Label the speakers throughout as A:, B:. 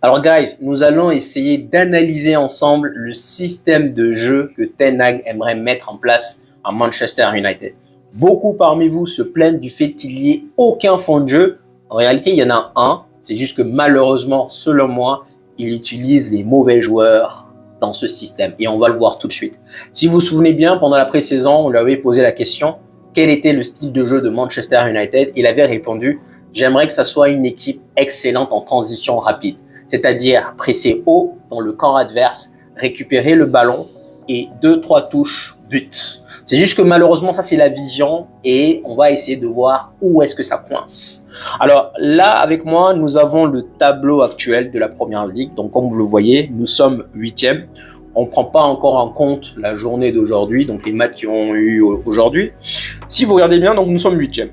A: Alors guys, nous allons essayer d'analyser ensemble le système de jeu que Ten Hag aimerait mettre en place à Manchester United. Beaucoup parmi vous se plaignent du fait qu'il n'y ait aucun fond de jeu. En réalité, il y en a un. C'est juste que malheureusement, selon moi, il utilise les mauvais joueurs dans ce système. Et on va le voir tout de suite. Si vous vous souvenez bien, pendant la pré-saison, on lui avait posé la question quel était le style de jeu de Manchester United. Il avait répondu j'aimerais que ça soit une équipe excellente en transition rapide. C'est-à-dire presser haut dans le camp adverse, récupérer le ballon et 2-3 touches but. C'est juste que malheureusement, ça c'est la vision et on va essayer de voir où est-ce que ça coince. Alors là, avec moi, nous avons le tableau actuel de la Première Ligue. Donc comme vous le voyez, nous sommes 8e. On ne prend pas encore en compte la journée d'aujourd'hui, donc les matchs qui ont eu aujourd'hui. Si vous regardez bien, donc nous sommes 8e.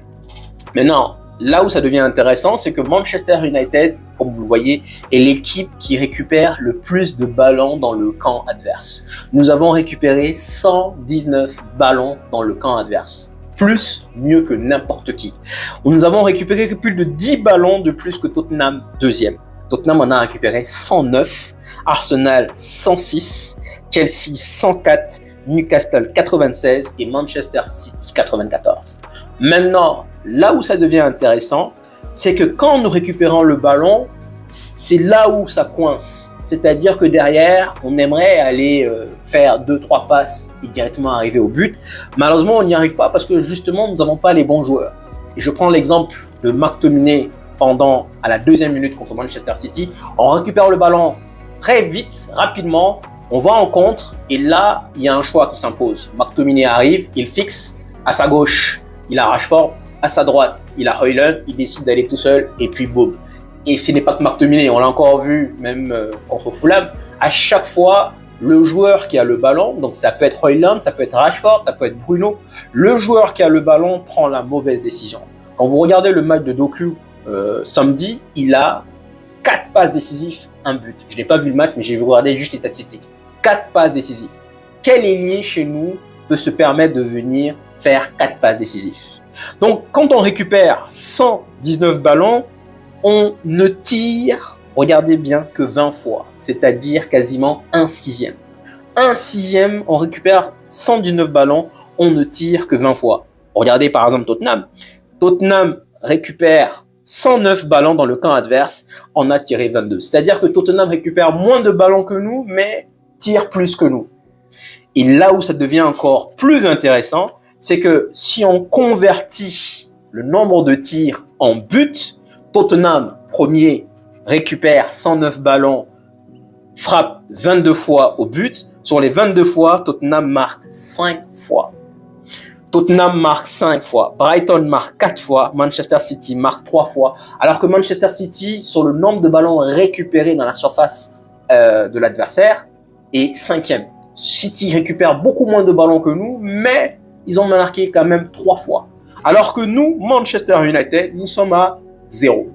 A: Maintenant, là où ça devient intéressant, c'est que Manchester United, comme vous le voyez, est l'équipe qui récupère le plus de ballons dans le camp adverse. Nous avons récupéré 119 ballons dans le camp adverse. Mieux que n'importe qui. Nous avons récupéré plus de 10 ballons de plus que Tottenham, deuxième. Tottenham en a récupéré 109, Arsenal 106, Chelsea 104, Newcastle 96 et Manchester City 94. Maintenant, là où ça devient intéressant, c'est que quand nous récupérons le ballon, c'est là où ça coince. C'est-à-dire que derrière, on aimerait aller faire 2-3 passes et directement arriver au but. Malheureusement, on n'y arrive pas parce que justement, nous n'avons pas les bons joueurs. Et je prends l'exemple de McTominay à la 2e minute contre Manchester City. On récupère le ballon très vite, rapidement. On va en contre et là, il y a un choix qui s'impose. McTominay arrive, il fixe à sa gauche. Il a Rashford, à sa droite, il a Højlund, il décide d'aller tout seul et puis boum. Et ce n'est pas que McTominay, on l'a encore vu même contre Fulham, à chaque fois, le joueur qui a le ballon, donc ça peut être Højlund, ça peut être Rashford, ça peut être Bruno, le joueur qui a le ballon prend la mauvaise décision. Quand vous regardez le match de Doku samedi, il a 4 passes décisives, 1 but. Je n'ai pas vu le match, mais j'ai regardé juste les statistiques. 4 passes décisives. Quel ailier chez nous peut se permettre de venir faire 4 passes décisives? Donc, quand on récupère 119 ballons, on ne tire, regardez bien, que 20 fois, c'est-à-dire quasiment 1/6. 1/6, on récupère 119 ballons, on ne tire que 20 fois. Regardez par exemple Tottenham. Tottenham récupère 109 ballons dans le camp adverse, on a tiré 22. C'est-à-dire que Tottenham récupère moins de ballons que nous, mais tire plus que nous. Et là où ça devient encore plus intéressant, c'est que si on convertit le nombre de tirs en but, Tottenham, premier, récupère 109 ballons, frappe 22 fois au but. Sur les 22 fois, Tottenham marque 5 fois. Tottenham marque 5 fois. Brighton marque 4 fois. Manchester City marque 3 fois. Alors que Manchester City, sur le nombre de ballons récupérés dans la surface de l'adversaire, est 5e. City récupère beaucoup moins de ballons que nous, mais ils ont marqué quand même 3 fois. Alors que nous, Manchester United, nous sommes à 0.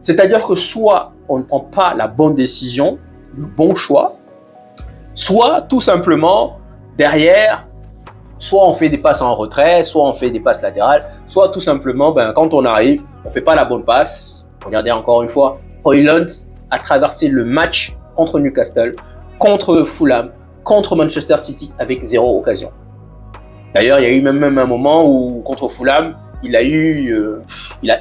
A: C'est-à-dire que soit on ne prend pas la bonne décision, le bon choix, soit tout simplement, derrière, soit on fait des passes en retrait, soit on fait des passes latérales, soit tout simplement, quand on arrive, on ne fait pas la bonne passe. Regardez encore une fois, Højlund a traversé le match contre Newcastle, contre Fulham, contre Manchester City avec 0 occasion. D'ailleurs, il y a eu même un moment où, contre Fulham, il a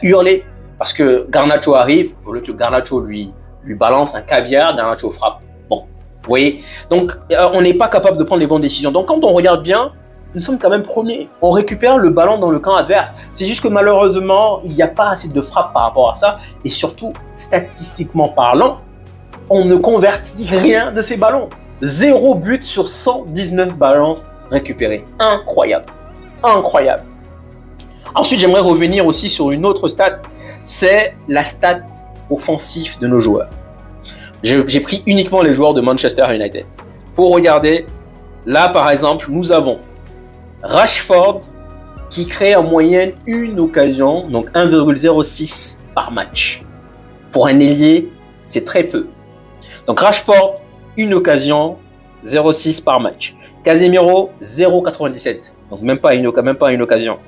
A: hurlé parce que Garnacho arrive, au lieu que Garnacho lui balance un caviar, Garnacho frappe. Bon, vous voyez. Donc, on n'est pas capable de prendre les bonnes décisions. Donc, quand on regarde bien, nous sommes quand même premiers. On récupère le ballon dans le camp adverse. C'est juste que malheureusement, il n'y a pas assez de frappes par rapport à ça. Et surtout, statistiquement parlant, on ne convertit rien de ces ballons. 0 but sur 119 ballons récupérés. Incroyable. Incroyable. Ensuite, j'aimerais revenir aussi sur une autre stat. C'est la stat offensive de nos joueurs. J'ai pris uniquement les joueurs de Manchester United. Pour regarder, là par exemple, nous avons Rashford qui crée en moyenne une occasion, donc 1,06 par match. Pour un ailier, c'est très peu. Donc Rashford, une occasion, 0,6 par match. Casemiro, 0,97. Donc même pas une occasion.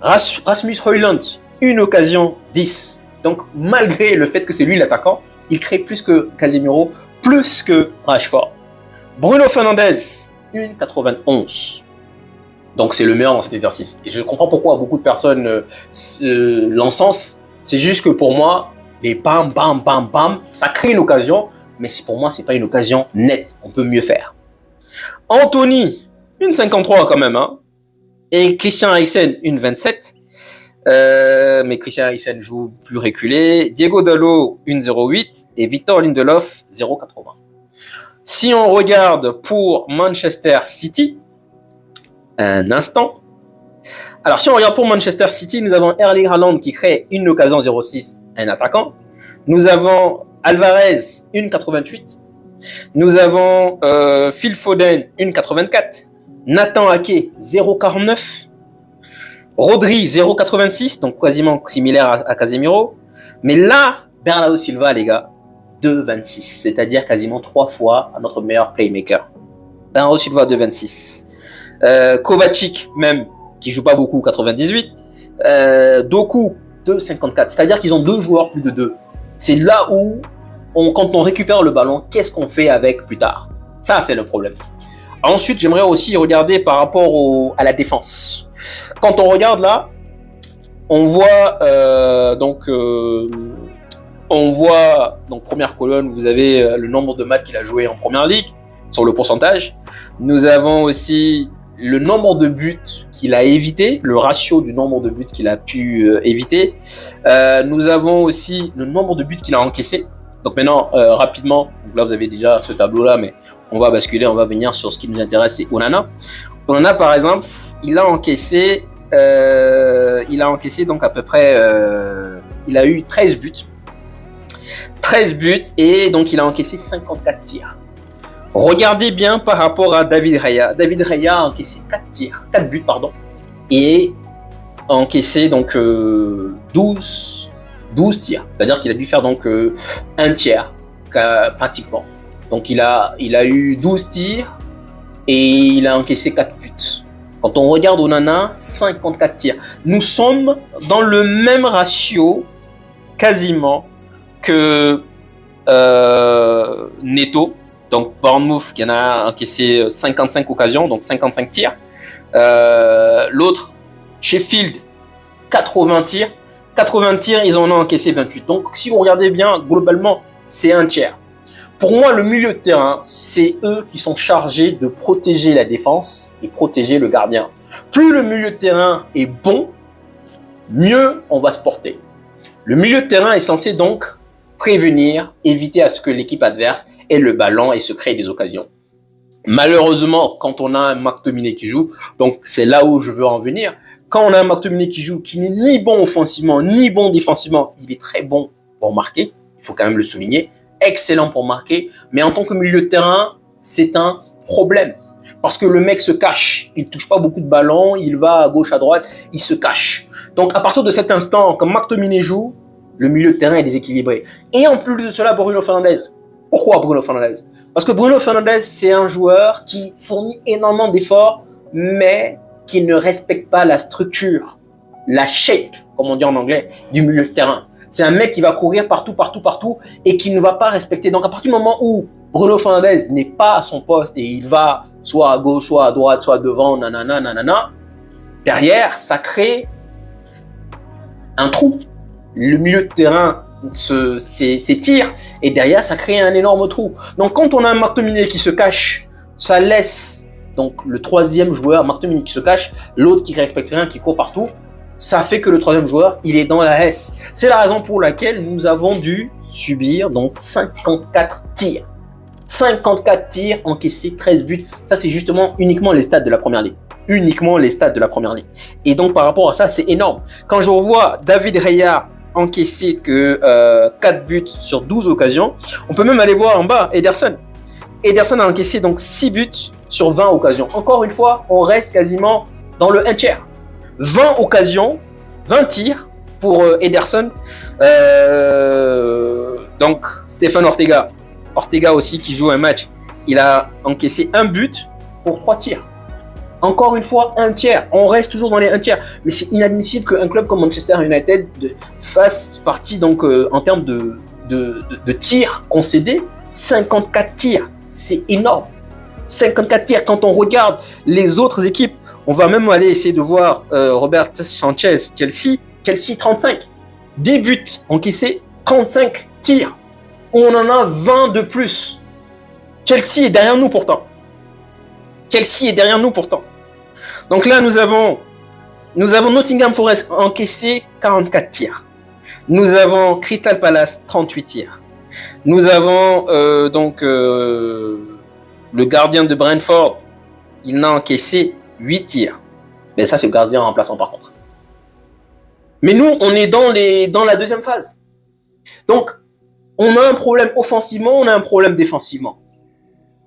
A: Rasmus Højlund, une occasion, 10. Donc malgré le fait que c'est lui l'attaquant, il crée plus que Casemiro, plus que Rashford. Bruno Fernandes, 1,91. Donc c'est le meilleur dans cet exercice. Et je comprends pourquoi beaucoup de personnes l'encensent. C'est juste que pour moi, les bam, bam, bam, bam, ça crée une occasion, mais pour moi, c'est pas une occasion nette. On peut mieux faire. Anthony, 1,53 quand même, hein. Et Christian Eriksen, 1,27. Mais Christian Eriksen joue plus reculé. Diego Dalot, 1,08. Et Victor Lindelof, 0,80. Si on regarde pour Manchester City, un instant. Alors, si on regarde pour Manchester City, nous avons Erling Haaland qui crée une occasion 0,6, un attaquant. Nous avons Alvarez, 1,88. Nous avons Phil Foden, 1,84. Nathan Ake, 0,49. Rodri, 0,86, donc quasiment similaire à Casemiro. Mais là, Bernardo Silva, les gars, 2,26, c'est-à-dire quasiment 3 fois à notre meilleur playmaker. Bernardo Silva, 2,26. Kovacic, même, qui joue pas beaucoup, 98. Doku, 2,54. C'est-à-dire qu'ils ont 2 joueurs plus de 2. C'est là où, quand on récupère le ballon, qu'est-ce qu'on fait avec plus tard? Ça, c'est le problème. Ensuite, j'aimerais aussi regarder par rapport à la défense. Quand on regarde là, on voit donc première colonne, vous avez le nombre de matchs qu'il a joué en première ligue sur le pourcentage. Nous avons aussi le nombre de buts qu'il a évité, le ratio du nombre de buts qu'il a pu éviter. Nous avons aussi le nombre de buts qu'il a encaissé. Donc maintenant, rapidement, donc là vous avez déjà ce tableau-là, mais on va basculer, on va venir sur ce qui nous intéresse, c'est Onana. Onana, par exemple, il a encaissé donc à peu près, il a eu 13 buts. 13 buts et donc il a encaissé 54 tirs. Regardez bien par rapport à David Raya. David Raya a encaissé 4 buts, et a encaissé donc 12 tirs. C'est-à-dire qu'il a dû faire donc un tiers pratiquement. Donc il a eu 12 tirs et il a encaissé 4 buts. Quand on regarde Onana, 54 tirs. Nous sommes dans le même ratio quasiment que Neto, donc Bournemouth qui en a encaissé 55 occasions, donc 55 tirs. L'autre, Sheffield, 80 tirs. 80 tirs, ils en ont encaissé 28. Donc si vous regardez bien, globalement, c'est un tiers. Pour moi, le milieu de terrain, c'est eux qui sont chargés de protéger la défense et protéger le gardien. Plus le milieu de terrain est bon, mieux on va se porter. Le milieu de terrain est censé donc prévenir, éviter à ce que l'équipe adverse ait le ballon et se crée des occasions. Malheureusement, quand on a un McTominay qui joue, donc c'est là où je veux en venir, quand on a un McTominay qui joue, qui n'est ni bon offensivement, ni bon défensivement, il est très bon pour marquer, il faut quand même le souligner, excellent pour marquer, mais en tant que milieu de terrain, c'est un problème. Parce que le mec se cache, il ne touche pas beaucoup de ballons, il va à gauche, à droite, il se cache. Donc à partir de cet instant, quand McTominay joue, le milieu de terrain est déséquilibré. Et en plus de cela, Bruno Fernandes. Pourquoi Bruno Fernandes? Parce que Bruno Fernandes, c'est un joueur qui fournit énormément d'efforts, mais qui ne respecte pas la structure, la shape, comme on dit en anglais, du milieu de terrain. C'est un mec qui va courir partout, et qui ne va pas respecter. Donc à partir du moment où Bruno Fernandes n'est pas à son poste et il va soit à gauche, soit à droite, soit devant, nanana, derrière, ça crée un trou. Le milieu de terrain s'étire et derrière, ça crée un énorme trou. Donc quand on a un McTominay qui se cache, ça laisse donc le troisième joueur, McTominay qui se cache, l'autre qui ne respecte rien, qui court partout. Ça fait que le troisième joueur, il est dans la S. C'est la raison pour laquelle nous avons dû subir donc 54 tirs. 54 tirs, encaissés, 13 buts. Ça, c'est justement uniquement les stats de la première ligue. Uniquement les stats de la première ligue. Et donc, par rapport à ça, c'est énorme. Quand je revois David Raya encaisser que 4 buts sur 12 occasions, on peut même aller voir en bas Ederson. Ederson a encaissé donc 6 buts sur 20 occasions. Encore une fois, on reste quasiment dans le 1 tiers. 20 occasions, 20 tirs pour Ederson. Donc, Stéphane Ortega. Ortega aussi qui joue un match. Il a encaissé 1 but pour 3 tirs. Encore une fois, 1 tiers. On reste toujours dans les 1 tiers. Mais c'est inadmissible qu'un club comme Manchester United fasse partie, donc, en termes de de tirs concédés, 54 tirs. C'est énorme. 54 tirs. Quand on regarde les autres équipes, on va même aller essayer de voir Robert Sanchez, Chelsea. Chelsea, 35. 10 buts encaissés, 35 tirs. On en a 20 de plus. Chelsea est derrière nous pourtant. Donc là, nous avons Nottingham Forest encaissé 44 tirs. Nous avons Crystal Palace 38 tirs. Nous avons le gardien de Brentford, il n'a encaissé 8 tirs. Mais ça, c'est le gardien remplaçant par contre. Mais nous, on est dans la deuxième phase. Donc, on a un problème offensivement, on a un problème défensivement.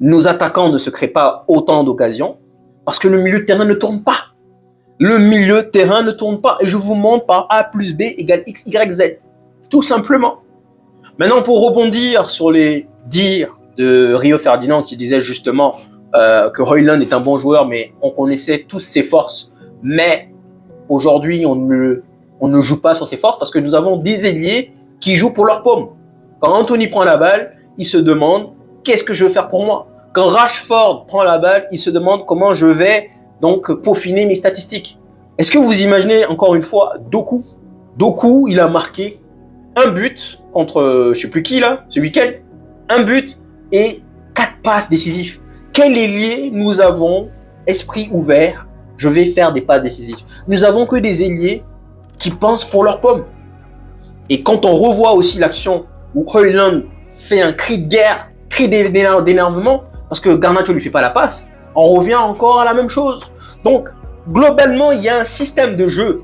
A: Nos attaquants ne se créent pas autant d'occasions parce que le milieu de terrain ne tourne pas. Et je vous montre par A plus B égale X, Y, Z. Tout simplement. Maintenant, pour rebondir sur les dires de Rio Ferdinand qui disait justement que Højlund est un bon joueur, mais on connaissait tous ses forces. Mais aujourd'hui, on ne joue pas sur ses forces parce que nous avons des ailiers qui jouent pour leur paume. Quand Anthony prend la balle, il se demande qu'est-ce que je veux faire pour moi. Quand Rashford prend la balle, il se demande comment je vais donc peaufiner mes statistiques. Est-ce que vous imaginez encore une fois Doku, il a marqué un but contre je sais plus qui là, ce week-end, un but et 4 passes décisives. Quel ailier nous avons, esprit ouvert, je vais faire des passes décisives. Nous avons que des ailiers qui pensent pour leur pomme. Et quand on revoit aussi l'action où Højlund fait un cri de guerre, cri d'énervement, parce que Garnacho lui fait pas la passe, on revient encore à la même chose. Donc, globalement, il y a un système de jeu.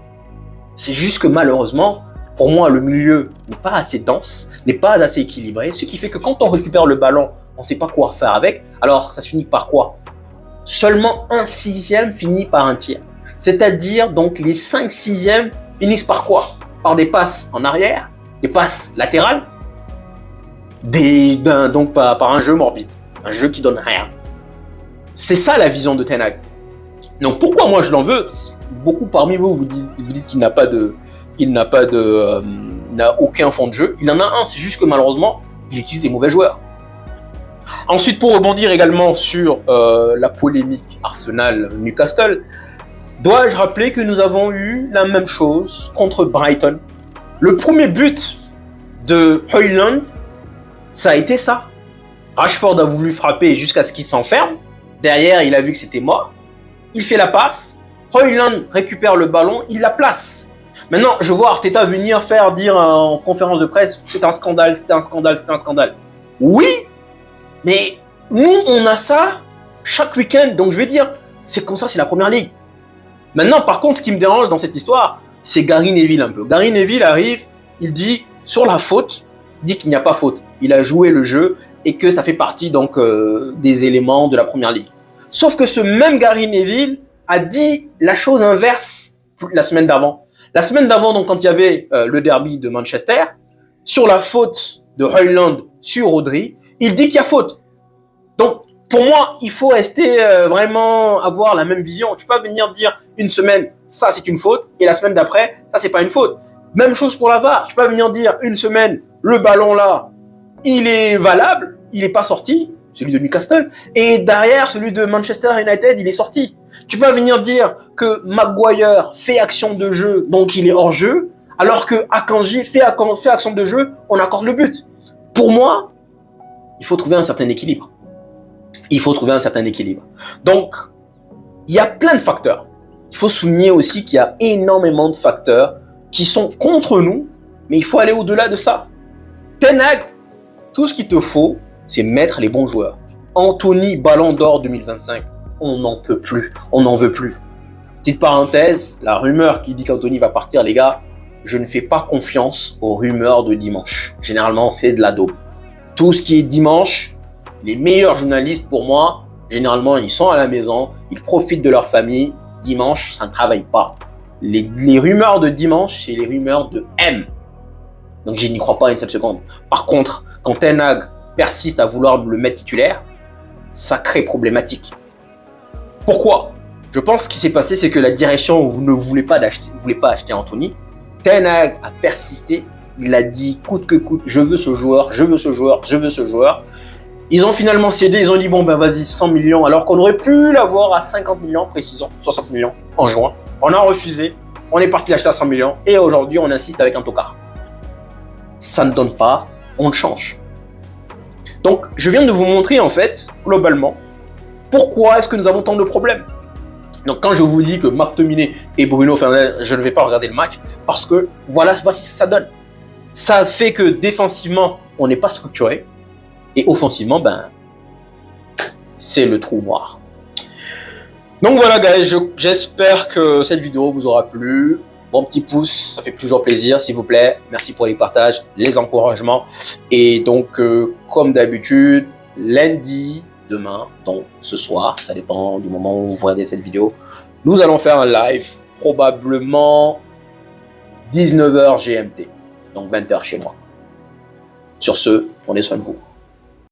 A: C'est juste que malheureusement, pour moi, le milieu n'est pas assez dense, n'est pas assez équilibré, ce qui fait que quand on récupère le ballon, on ne sait pas quoi faire avec. Alors, ça se finit par quoi? Seulement un sixième finit par un tir. C'est-à-dire, donc, les 5 sixièmes finissent par quoi? Par des passes en arrière, des passes latérales, donc par un jeu morbide, un jeu qui donne rien. C'est ça la vision de Ten Hag. Donc pourquoi moi je l'en veux? Beaucoup parmi vous dites qu'il n'a aucun fond de jeu. Il en a un, c'est juste que malheureusement, il utilise des mauvais joueurs. Ensuite, pour rebondir également sur la polémique Arsenal-Newcastle, dois-je rappeler que nous avons eu la même chose contre Brighton. Le premier but de Højlund, ça a été ça. Rashford a voulu frapper jusqu'à ce qu'il s'enferme. Derrière, il a vu que c'était mort. Il fait la passe. Højlund récupère le ballon, il la place. Maintenant, je vois Arteta venir dire en conférence de presse, c'est un scandale. Oui, mais nous, on a ça chaque week-end. Donc, je vais dire, c'est comme ça, c'est la première ligue. Maintenant, par contre, ce qui me dérange dans cette histoire, c'est Gary Neville un peu. Gary Neville arrive, il dit, sur la faute, il dit qu'il n'y a pas faute. Il a joué le jeu et que ça fait partie donc des éléments de la première ligue. Sauf que ce même Gary Neville a dit la chose inverse la semaine d'avant. La semaine d'avant, donc quand il y avait le derby de Manchester, sur la faute de Højlund sur Rodri, il dit qu'il y a faute. Donc pour moi, il faut rester vraiment avoir la même vision. Tu peux pas venir dire une semaine ça c'est une faute et la semaine d'après ça c'est pas une faute. Même chose pour la VAR. Tu peux pas venir dire une semaine le ballon là il est valable, il est pas sorti, celui de Newcastle, et derrière celui de Manchester United il est sorti. Tu peux pas venir dire que Maguire fait action de jeu donc il est hors jeu, alors que Akanji fait action de jeu, on accorde le but. Pour moi, il faut trouver un certain équilibre. Donc, il y a plein de facteurs. Il faut souligner aussi qu'il y a énormément de facteurs qui sont contre nous, mais il faut aller au-delà de ça. Ten Hag, tout ce qu'il te faut, c'est mettre les bons joueurs. Anthony, Ballon d'Or 2025, on n'en peut plus, on n'en veut plus. Petite parenthèse, la rumeur qui dit qu'Anthony va partir, les gars, je ne fais pas confiance aux rumeurs de dimanche. Généralement, c'est de la daube. Tout ce qui est dimanche, les meilleurs journalistes pour moi, généralement, ils sont à la maison, ils profitent de leur famille. Dimanche, ça ne travaille pas. Les rumeurs de dimanche, c'est les rumeurs de M. Donc, je n'y crois pas une seule seconde. Par contre, quand Ten Hag persiste à vouloir le mettre titulaire, ça crée problématique. Pourquoi? Je pense ce qui s'est passé, c'est que la direction ne voulait pas acheter Anthony. Ten Hag a persisté. il a dit coûte que coûte, je veux ce joueur, je veux ce joueur, je veux ce joueur. Ils ont finalement cédé, ils ont dit bon ben vas-y 100 millions alors qu'on aurait pu l'avoir à 50 millions, précisons, 60 millions en juin. On a refusé, on est parti l'acheter à 100 millions et aujourd'hui on insiste avec un tocard. Ça ne donne pas, on change. Donc je viens de vous montrer en fait, globalement, pourquoi est-ce que nous avons tant de problèmes. Donc quand je vous dis que McTominay et Bruno Fernandes, je ne vais pas regarder le match, parce que voilà, voici ce que ça donne. Ça fait que défensivement, on n'est pas structuré. Et offensivement, ben, c'est le trou noir. Donc voilà, guys, j'espère que cette vidéo vous aura plu. Bon petit pouce, ça fait toujours plaisir, s'il vous plaît. Merci pour les partages, les encouragements. Et donc, comme d'habitude, lundi, demain, donc ce soir, ça dépend du moment où vous regardez cette vidéo, nous allons faire un live, probablement 19h GMT, donc 20h chez moi. Sur ce, prenez soin de vous.